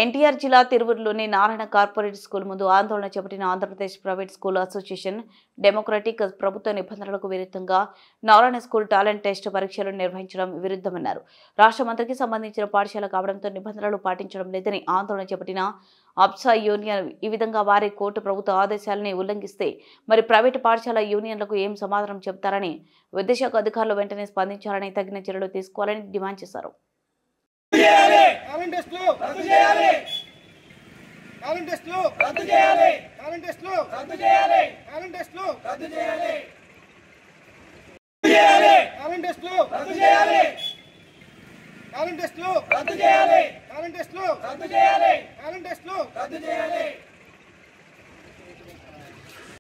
ఎన్టీఆర్ జిల్లా తిరువూరులోని Narayana corporate school ముందు ఆందోళన చేపట్టిన Andhra Pradesh private school association democratic ప్రభుత్వ నిబంధనలకు విరుద్ధంగా నారాయణ స్కూల్ టాలెంట్ టెస్ట్ పరీక్షలు నిర్వహించడం విరుద్ధమన్నారు. రాష్ట్ర మంత్రికి సంబంధించిన పాఠశాల కావడంతో నిబంధనలు పాటించడం లేదని ఆందోళన చేపట్టిన అప్సా యూనియన్ ఈ విధంగా వారి కోర్టు ప్రభుత్వ ఆదేశాలని ఉల్లంఘిస్తే మరి ప్రైవేటు పాఠశాల యూనియన్లకు ఏం సమాధానం చెబుతారని విద్యాశాఖ అధికారులు వెంటనే స్పందించాలని తగిన చర్యలు తీసుకోవాలని డిమాండ్ చేశారు. రద్దు చేయాలి.